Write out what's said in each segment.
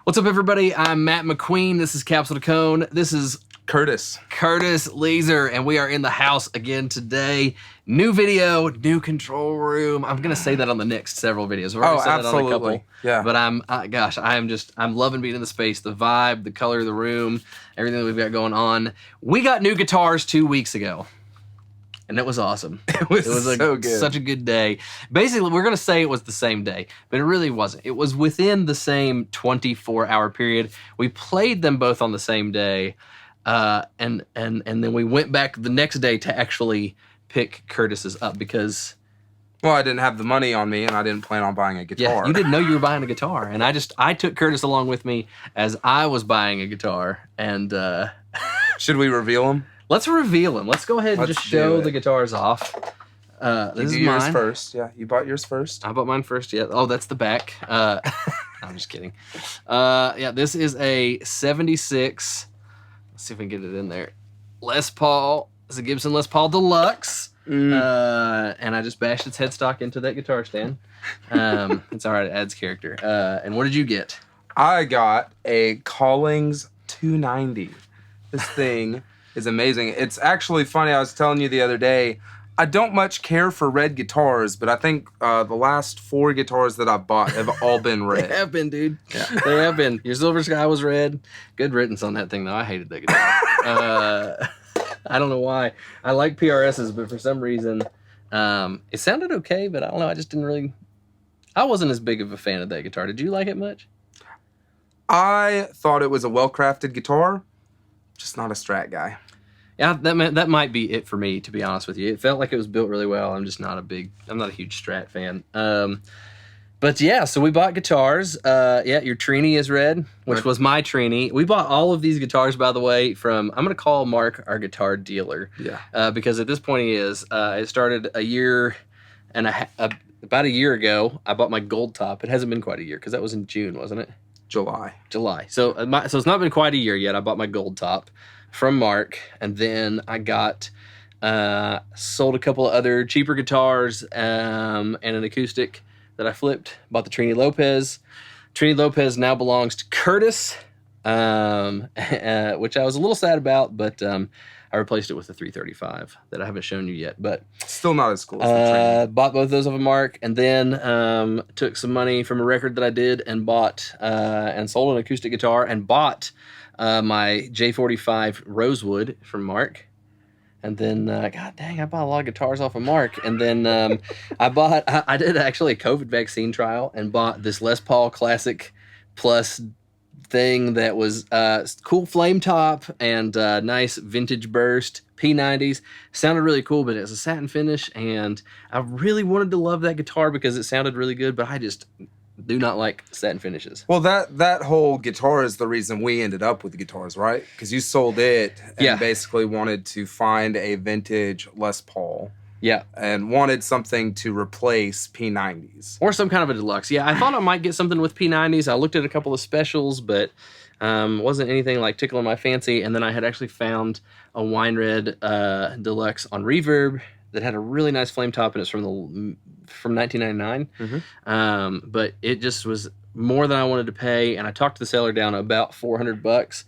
What's up, everybody? I'm Matt McQueen. This is Capsule to Cone. This is Curtis Laser, and we are in the house again today. New video, new control room. I'm gonna say that on the next several videos. I've already said absolutely. That on a couple. Yeah. But I'm loving being in the space, the vibe, the color of the room, everything that we've got going on. We got new guitars 2 weeks ago. And that was awesome. It was so good. Such a good day. Basically, we're going to say it was the same day, but it really wasn't. It was within the same 24-hour period. We played them both on the same day, and then we went back the next day to actually pick Curtis's up because... Well, I didn't have the money on me, and I didn't plan on buying a guitar. Yeah, you didn't know you were buying a guitar, and I took Curtis along with me as I was buying a guitar, and... Should we reveal them? Let's reveal them. Let's go ahead and just show the guitars off. This is yours mine. First. Yeah, you bought yours first. I bought mine first, yeah. Oh, that's the back. I'm just kidding. Yeah, this is a 76. Let's see if we can get it in there. Les Paul. It's a Gibson Les Paul Deluxe. And I just bashed its headstock into that guitar stand. It's all right. It adds character. And what did you get? I got a Collings 290. This thing is amazing. It's actually funny. I was telling you the other day, I don't much care for red guitars, but I think the last 4 guitars that I've bought have all been red. They have been, dude. Yeah. They have been. Your Silver Sky was red. Good riddance on that thing, though. I hated that guitar. I don't know why. I like PRSs, but for some reason, it sounded okay, but I don't know. I just didn't really... I wasn't as big of a fan of that guitar. Did you like it much? I thought it was a well-crafted guitar, just not a Strat guy. Yeah, that might be it for me, to be honest with you. It felt like it was built really well. I'm not a huge Strat fan. But yeah, so we bought guitars. Yeah, your Trini is red, which was my Trini. We bought all of these guitars, by the way, from, I'm going to call Mark our guitar dealer. Yeah. Because at this point he is. It started about a year ago. I bought my gold top. It hasn't been quite a year because that was in June, wasn't it? July. So it's not been quite a year yet. I bought my gold top from Mark, and then I got sold a couple of other cheaper guitars and an acoustic that I flipped. Bought the Trini Lopez. Trini Lopez now belongs to Curtis, which I was a little sad about, but I replaced it with a 335 that I haven't shown you yet. But still not as cool as the Trini. Bought both those of a Mark, and then took some money from a record that I did and bought and sold an acoustic guitar and bought my J45 Rosewood from Mark. And then, God dang, I bought a lot of guitars off of Mark. And then I did actually a COVID vaccine trial and bought this Les Paul Classic Plus thing that was cool flame top and nice vintage burst P90s. Sounded really cool, but it was a satin finish. And I really wanted to love that guitar because it sounded really good, but I just do not like satin finishes. Well, that whole guitar is the reason we ended up with the guitars, right? Because you sold it and basically wanted to find a vintage Les Paul. Yeah. And wanted something to replace P90s. Or some kind of a deluxe. Yeah, I thought I might get something with P90s. I looked at a couple of specials, but wasn't anything like tickling my fancy. And then I had actually found a wine red deluxe on Reverb that had a really nice flame top, and it's from 1999. Mm-hmm. But it just was more than I wanted to pay, and I talked the seller down about $400.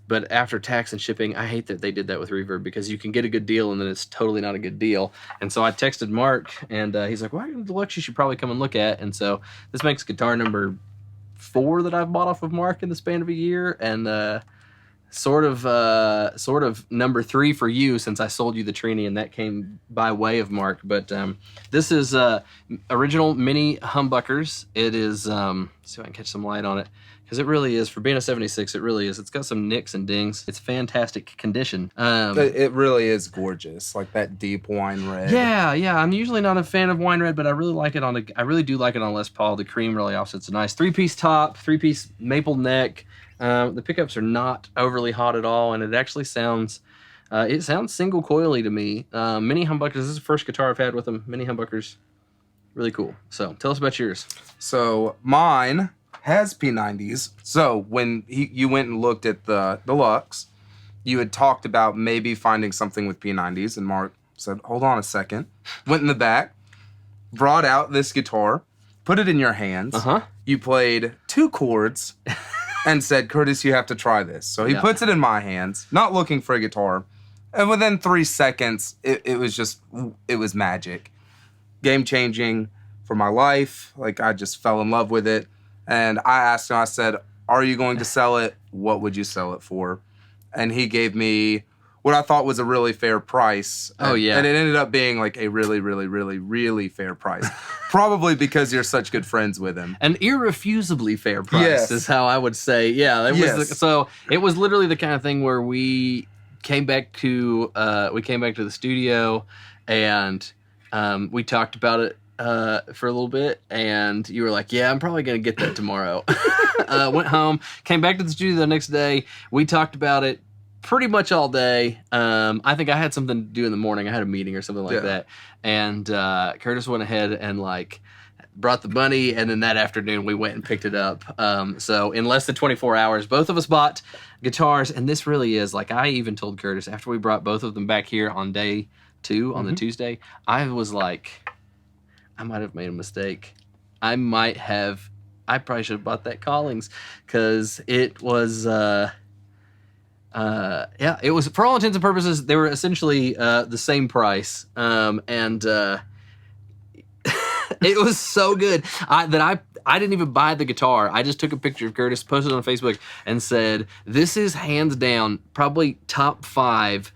But after tax and shipping, I hate that they did that with Reverb because you can get a good deal and then it's totally not a good deal. And so I texted Mark, and he's like, "Well, I got a deluxe you should probably come and look at." And so this makes guitar number 4 that I've bought off of Mark in the span of a year, and sort of number 3 for you since I sold you the Trini, and that came by way of Mark. But this is original mini humbuckers. It is, let's see if I can catch some light on it, because it really is, for being a 76, it really is. It's got some nicks and dings. It's fantastic condition. It really is gorgeous, like that deep wine red. Yeah. I'm usually not a fan of wine red, but I really like it I really do like it on Les Paul. The cream really offsets a nice 3-piece top, 3-piece maple neck. The pickups are not overly hot at all, and it actually sounds single coily to me. Mini humbuckers, this is the first guitar I've had with them. Mini humbuckers, really cool. So tell us about yours. So mine has P90s. So when you went and looked at the Deluxe, you had talked about maybe finding something with P90s, and Mark said, hold on a second. Went in the back, brought out this guitar, put it in your hands. Uh-huh. you played 2 chords and said, Curtis, you have to try this. So he puts it in my hands, not looking for a guitar. And within 3 seconds, it was magic. Game-changing for my life. Like, I just fell in love with it. And I asked him, I said, are you going to sell it? What would you sell it for? And he gave me what I thought was a really fair price. Oh, yeah. And it ended up being like a really, really, really, really fair price. Probably because you're such good friends with him. An irrefusably fair price is how I would say. Yeah, so it was literally the kind of thing where we came back to the studio and we talked about it for a little bit, and you were like, yeah, I'm probably going to get that tomorrow. Went home, came back to the studio the next day. We talked about it pretty much all day. I think I had something to do in the morning. I had a meeting or something like that. And Curtis went ahead and like brought the money, and then that afternoon we went and picked it up. So in less than 24 hours, both of us bought guitars, and this really is, like, I even told Curtis after we brought both of them back here on day 2, on the Tuesday, I was like, I might have made a mistake. I probably should have bought that Collings, because it was, it was, for all intents and purposes, they were essentially the same price. It was so good that I didn't even buy the guitar. I just took a picture of Curtis, posted it on Facebook, and said, this is hands down probably top 5,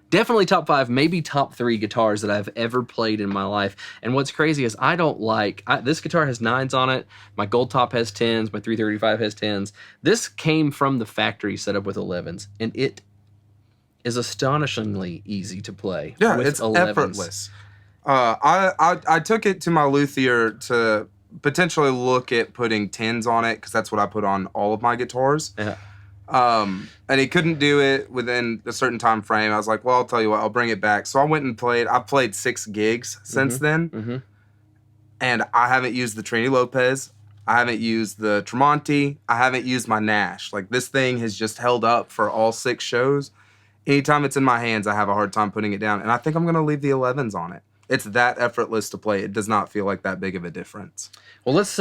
definitely top 5, maybe top 3 guitars that I've ever played in my life. And what's crazy is this guitar has 9s on it. My Gold Top has 10s. My 335 has 10s. This came from the factory set up with 11s, and it is astonishingly easy to play. Yeah, with it's 11s. Effortless. I took it to my luthier to potentially look at putting 10s on it, because that's what I put on all of my guitars. Yeah. And he couldn't do it within a certain time frame. I was like, well, I'll tell you what, I'll bring it back. So I went and I've played 6 gigs since then. And I haven't used the Trini Lopez. I haven't used the Tremonti. I haven't used my Nash. Like, this thing has just held up for all 6 shows. Anytime it's in my hands, I have a hard time putting it down. And I think I'm going to leave the 11s on it. It's that effortless to play. It does not feel like that big of a difference. Well, let's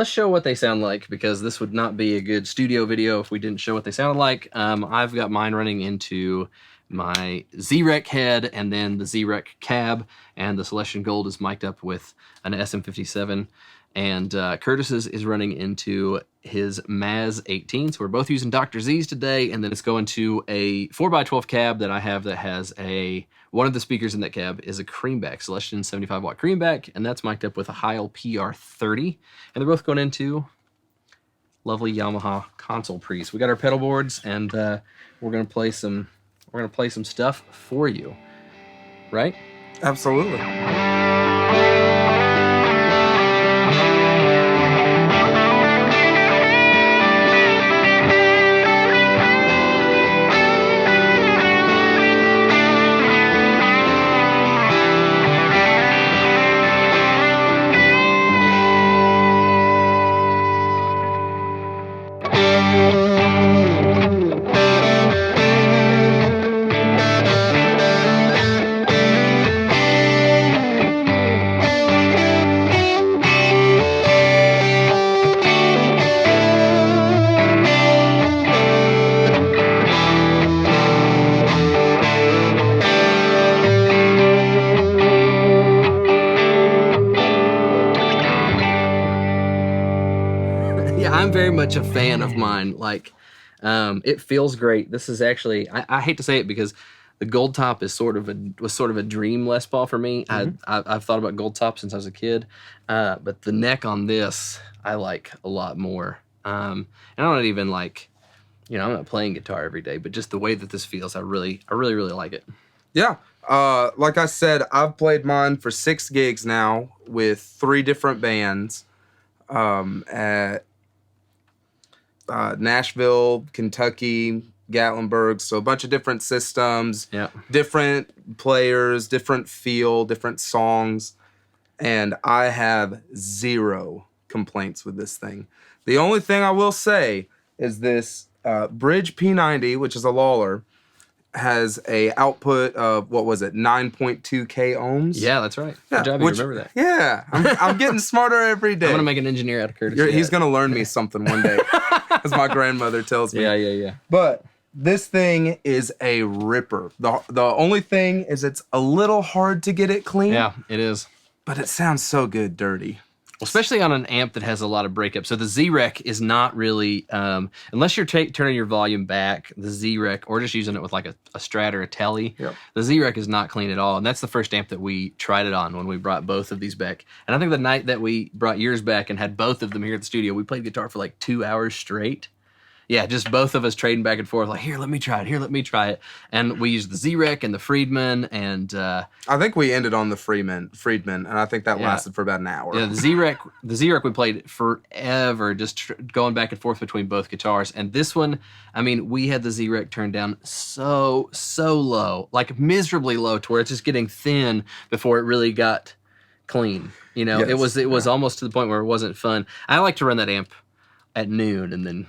show what they sound like, because this would not be a good studio video if we didn't show what they sounded like. I've got mine running into my Z-Rec head and then the Z-Rec cab, and the Celestian Gold is mic'd up with an SM57. And Curtis's is running into his Maz 18. So we're both using Dr. Z's today, and then it's going to a 4x12 cab that I have that has one of the speakers in that cab is a Creamback, Celestian 75-watt Creamback, and that's mic'd up with a Heil PR30. And they're both going into lovely Yamaha console pre's. We got our pedal boards, and we're gonna play some stuff for you, right? Absolutely. I'm very much a fan of mine. Like, it feels great. This is actually, I hate to say it, because the Gold Top was sort of a dream Les Paul for me. I've thought about Gold Top since I was a kid, but the neck on this I like a lot more. And I'm not even like, I'm not playing guitar every day, but just the way that this feels, I really like it. Yeah. Like I said, I've played mine for 6 gigs now with 3 different bands at Nashville, Kentucky, Gatlinburg. So a bunch of different systems, different players, different feel, different songs. And I have 0 complaints with this thing. The only thing I will say is this Bridge P90, which is a Lawler, has a output of, what was it, 9.2K ohms? Yeah, that's right. Yeah, Good job, you remember that. Yeah, I'm getting smarter every day. I'm going to make an engineer out of Curtis. He's going to learn me something one day, as my grandmother tells me. Yeah. But this thing is a ripper. The only thing is it's a little hard to get it clean. Yeah, it is. But it sounds so good dirty. Especially on an amp that has a lot of breakup. So the Z-Rec is not really, unless you're turning your volume back, the Z-Rec, or just using it with like a Strat or a Tele, the Z-Rec is not clean at all. And that's the first amp that we tried it on when we brought both of these back. And I think the night that we brought yours back and had both of them here at the studio, we played guitar for like 2 hours straight. Yeah, just both of us trading back and forth, like, here, let me try it. And we used the Z-Rec and the Friedman, and... I think we ended on the Friedman, and I think that lasted for about an hour. Yeah, the Z-Rec we played forever, just going back and forth between both guitars. And this one, I mean, we had the Z-Rec turned down so low, like miserably low, to where it's just getting thin before it really got clean. You know, yes. It was almost to the point where it wasn't fun. I like to run that amp at noon, and then...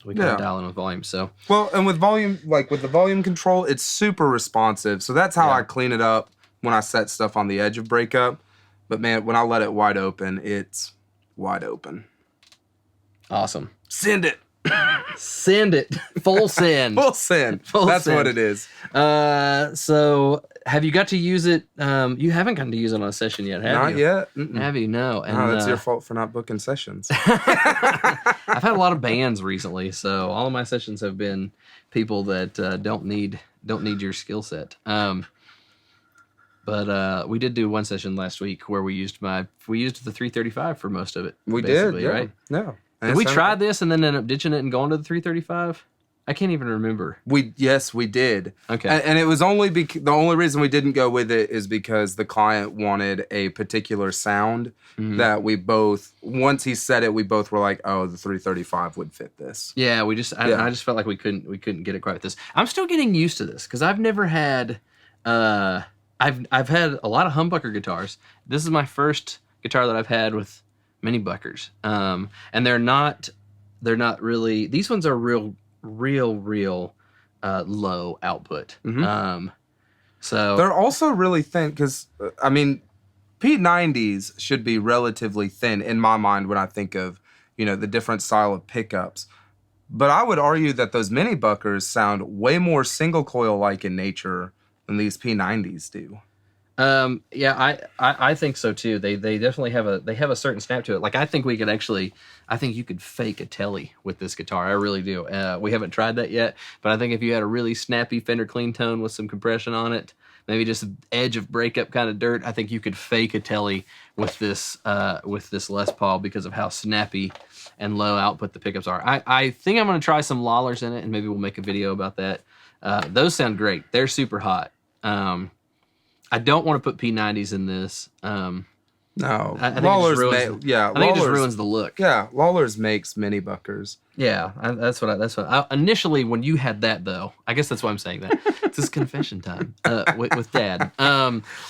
we can dial in with volume, so. Well, and with volume, like with the volume control, it's super responsive. So that's how I clean it up when I set stuff on the edge of breakup. But man, when I let it wide open, it's wide open. Awesome. Send it. Send it. Full send. Full send. That's what it is. So have you got to use it? You haven't gotten to use it on a session yet, have you? Not yet. Mm-mm. Have you? No. And, that's your fault for not booking sessions. I've had a lot of bands recently, so all of my sessions have been people that don't need your skill set. But we did do one session last week where we used the 335 for most of it. We did, yeah. Right? No. Did we try this and then end up ditching it and going to the 335? I can't even remember. Yes, we did. Okay. And it was only the only reason we didn't go with it is because the client wanted a particular sound that we both, once he said it, we both were like, oh, the 335 would fit this. Yeah, I just felt like we couldn't get it quite with this. I'm still getting used to this because I've never had I've had a lot of humbucker guitars. This is my first guitar that I've had with mini buckers. And they're not really, these ones are real low output. So they're also really thin because I mean, P90s should be relatively thin in my mind when I think of, the different style of pickups. But I would argue that those mini buckers sound way more single coil like in nature than these P90s do. Yeah, I think so too. They definitely have a certain snap to it. Like I think you could fake a Tele with this guitar. I really do. We haven't tried that yet, but I think if you had a really snappy Fender clean tone with some compression on it, maybe just an edge of breakup kind of dirt, I think you could fake a Tele with this Les Paul because of how snappy and low output the pickups are. I think I'm going to try some Lawlers in it, and maybe we'll make a video about that. Those sound great. They're super hot. I don't want to put P90s in this. No, I think it just ruins the look. Yeah, Lawlers makes mini buckers. Yeah, that's what initially when you had that though. I guess that's why I'm saying that. It's this confession time with Dad.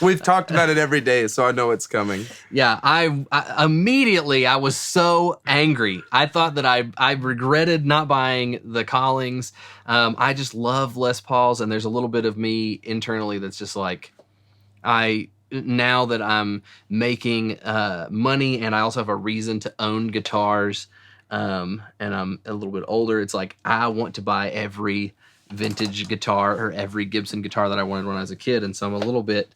We've talked about it every day, so I know it's coming. Yeah, I immediately I was so angry. I thought that I regretted not buying the Collings. I just love Les Pauls, and there's a little bit of me internally that's just like, now that I'm making money and I also have a reason to own guitars, and I'm a little bit older, it's like I want to buy every vintage guitar or every Gibson guitar that I wanted when I was a kid, and so I'm a little bit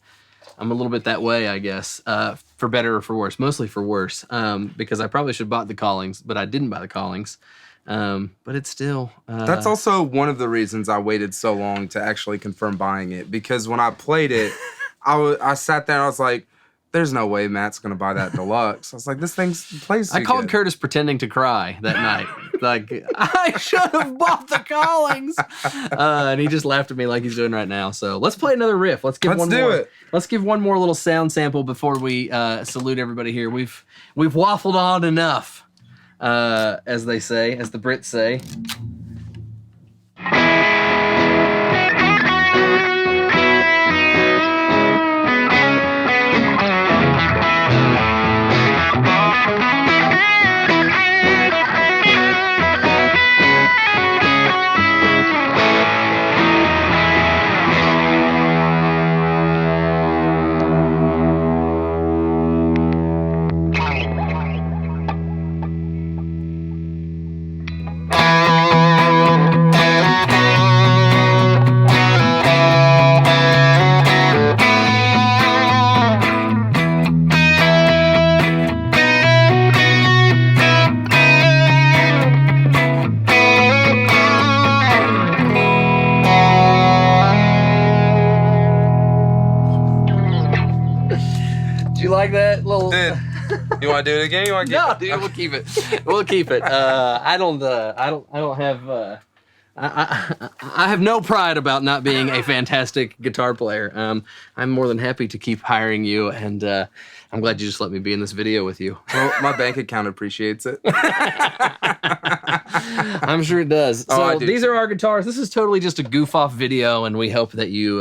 that way, I guess, for better or for worse. Mostly for worse, because I probably should have bought the Collings, but I didn't buy the Collings. But it's still... That's also one of the reasons I waited so long to actually confirm buying it, because when I played it, I sat there and I was like, there's no way Matt's going to buy that Deluxe. I was like, this thing plays too I called good. Curtis pretending to cry that night. Like, I should have bought the Collings. And he just laughed at me like he's doing right now. So let's play another riff. Let's give one more little sound sample before we salute everybody here. We've waffled on enough, as they say, as the Brits say. Well, did. You want to do it again? You want to no, keep it? dude, we'll keep it. We'll keep it. I don't have. I have no pride about not being a fantastic guitar player. I'm more than happy to keep hiring you, and I'm glad you just let me be in this video with you. Well, my bank account appreciates it. I'm sure it does. Oh, I So do these too. are our guitars. This is totally just a goof off video, and we hope that you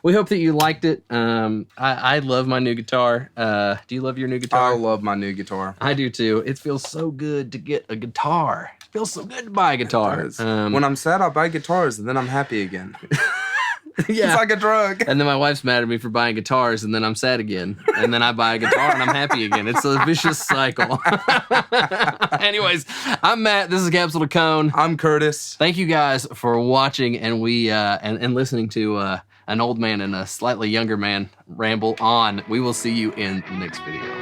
liked it. I love my new guitar. Do you love your new guitar? I love my new guitar. I do too. It feels so good to get a guitar. It feels so good to buy a guitar. When I'm sad, I'll buy guitars, and then I'm happy again. Yeah. It's like a drug. And then my wife's mad at me for buying guitars, and then I'm sad again. And then I buy a guitar, and I'm happy again. It's a vicious cycle. Anyways, I'm Matt. This is Capsule to Cone. I'm Curtis. Thank you guys for watching and and listening to an old man and a slightly younger man ramble on. We will see you in the next video.